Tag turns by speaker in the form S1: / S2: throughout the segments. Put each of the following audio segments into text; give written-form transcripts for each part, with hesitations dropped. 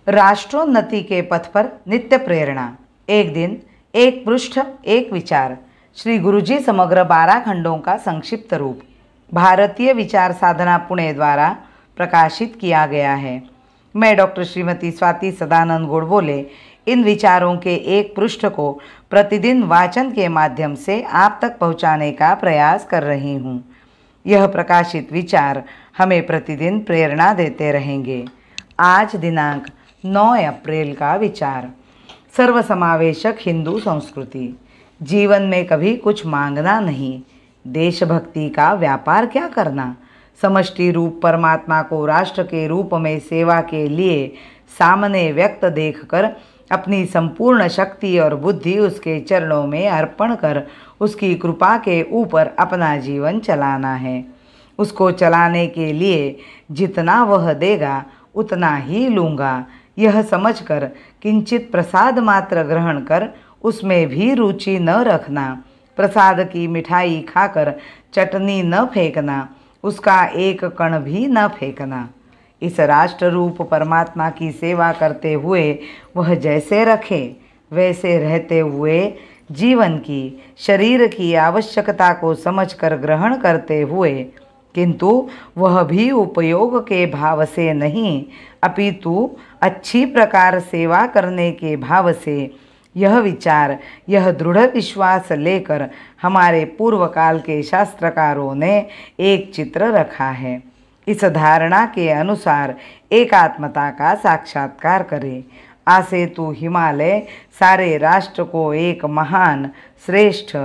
S1: राष्ट्रोन्नति के पथ पर नित्य प्रेरणा। एक दिन, एक पृष्ठ, एक विचार। श्री गुरुजी समग्र 12 खंडों का संक्षिप्त रूप भारतीय विचार साधना पुणे द्वारा प्रकाशित किया गया है। मैं डॉक्टर श्रीमती स्वाति सदानंद गोडबोले इन विचारों के एक पृष्ठ को प्रतिदिन वाचन के माध्यम से आप तक पहुंचाने का प्रयास कर रही हूं। यह प्रकाशित विचार हमें प्रतिदिन प्रेरणा देते रहेंगे। आज दिनांक 9 अप्रैल का विचार। सर्वसमावेशक हिंदू संस्कृति। जीवन में कभी कुछ मांगना नहीं, देशभक्ति का व्यापार क्या करना। समष्टि रूप परमात्मा को राष्ट्र के रूप में सेवा के लिए सामने व्यक्त देखकर अपनी संपूर्ण शक्ति और बुद्धि उसके चरणों में अर्पण कर उसकी कृपा के ऊपर अपना जीवन चलाना है। उसको चलाने के लिए जितना वह देगा उतना ही लूँगा, यह समझकर किंचित प्रसाद मात्र ग्रहण कर उसमें भी रुचि न रखना। प्रसाद की मिठाई खाकर चटनी न फेंकना, उसका एक कण भी न फेंकना। इस राष्ट्र रूप परमात्मा की सेवा करते हुए वह जैसे रखे वैसे रहते हुए जीवन की, शरीर की आवश्यकता को समझकर ग्रहण करते हुए, किंतु वह भी उपयोग के भाव से नहीं अपितु अच्छी प्रकार सेवा करने के भाव से। यह विचार, यह दृढ़ विश्वास लेकर हमारे पूर्व काल के शास्त्रकारों ने एक चित्र रखा है। इस धारणा के अनुसार एकात्मता का साक्षात्कार करे। आसे तू हिमालय सारे राष्ट्र को एक महान, श्रेष्ठ,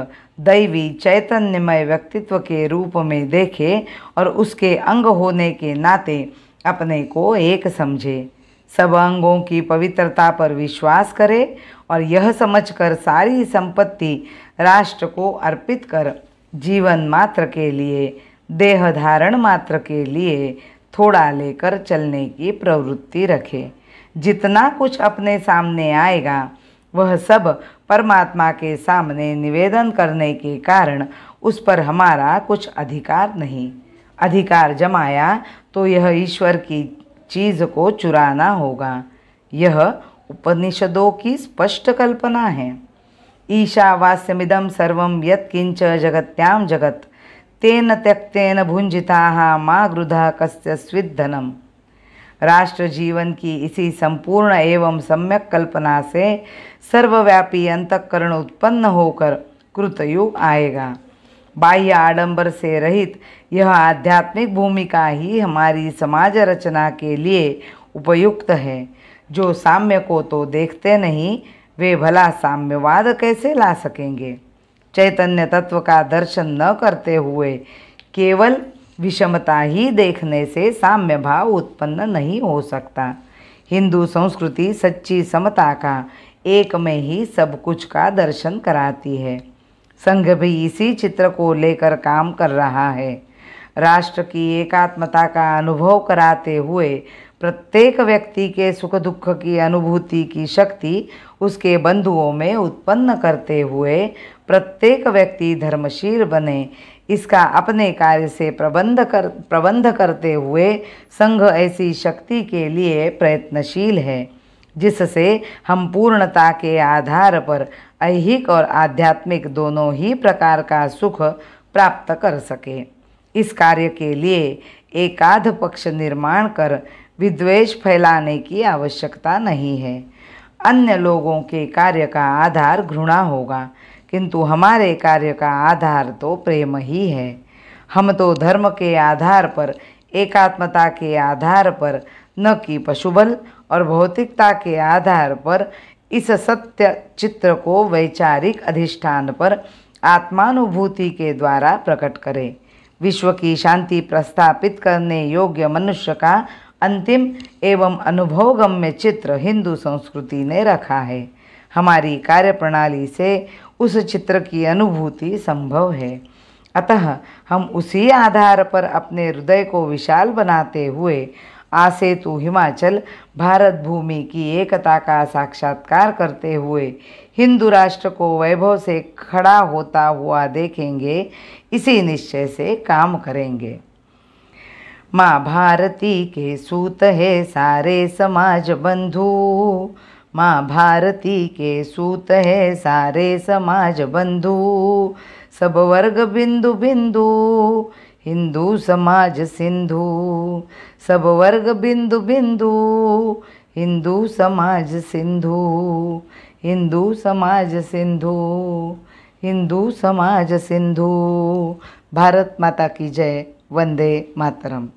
S1: दैवी चैतन्यमय व्यक्तित्व के रूप में देखे और उसके अंग होने के नाते अपने को एक समझे। सब अंगों की पवित्रता पर विश्वास करे और यह समझकर सारी संपत्ति राष्ट्र को अर्पित कर जीवन मात्र के लिए, देह धारण मात्र के लिए थोड़ा लेकर चलने की प्रवृत्ति रखे। जितना कुछ अपने सामने आएगा वह सब परमात्मा के सामने निवेदन करने के कारण उस पर हमारा कुछ अधिकार नहीं। अधिकार जमाया तो यह ईश्वर की चीज़ को चुराना होगा। यह उपनिषदों की स्पष्ट कल्पना है। ईशावास्यमिदं सर्वं यत्किंच जगत्यां जगत् तेन त्यक्तेन भुंजिताः मा गृधा कस्यचित् धनम्। राष्ट्र जीवन की इसी संपूर्ण एवं सम्यक कल्पना से सर्वव्यापी अंतःकरण उत्पन्न होकर कृतयुग आएगा। बाह्य आडंबर से रहित यह आध्यात्मिक भूमिका ही हमारी समाज रचना के लिए उपयुक्त है। जो साम्य को तो देखते नहीं, वे भला साम्यवाद कैसे ला सकेंगे। चैतन्य तत्व का दर्शन न करते हुए केवल विषमता ही देखने से साम्य भाव उत्पन्न नहीं हो सकता। हिंदू संस्कृति सच्ची समता का, एक में ही सब कुछ का दर्शन कराती है। संघ भी इसी चित्र को लेकर काम कर रहा है। राष्ट्र की एकात्मता का अनुभव कराते हुए प्रत्येक व्यक्ति के सुख दुख की अनुभूति की शक्ति उसके बंधुओं में उत्पन्न करते हुए प्रत्येक व्यक्ति धर्मशील बने, इसका अपने कार्य से प्रबंध करते हुए संघ ऐसी शक्ति के लिए प्रयत्नशील है जिससे हम पूर्णता के आधार पर ऐहिक और आध्यात्मिक दोनों ही प्रकार का सुख प्राप्त कर सके। इस कार्य के लिए एकाध पक्ष निर्माण कर विद्वेष फैलाने की आवश्यकता नहीं है। अन्य लोगों के कार्य का आधार घृणा होगा, किंतु हमारे कार्य का आधार तो प्रेम ही है। हम तो धर्म के आधार पर, एकात्मता के आधार पर, न कि पशुबल और भौतिकता के आधार पर इस सत्य चित्र को वैचारिक अधिष्ठान पर आत्मानुभूति के द्वारा प्रकट करें। विश्व की शांति प्रस्थापित करने योग्य मनुष्य का अंतिम एवं अनुभवगम्य चित्र हिंदू संस्कृति ने रखा है। हमारी कार्यप्रणाली से उस चित्र की अनुभूति संभव है। अतः हम उसी आधार पर अपने हृदय को विशाल बनाते हुए आसे तू हिमाचल भारत भूमि की एकता का साक्षात्कार करते हुए हिंदू राष्ट्र को वैभव से खड़ा होता हुआ देखेंगे। इसी निश्चय से काम करेंगे। माँ भारती के सूत है सारे समाज बंधु, माँ भारती के सूत है सारे समाज बंधु। सब वर्ग बिंदु बिंदु हिंदू समाज सिंधु, सब वर्ग बिंदु बिंदु हिंदू समाज सिंधु, हिंदू समाज सिंधु, हिंदू समाज सिंधु। भारत माता की जय। वंदे मातरम।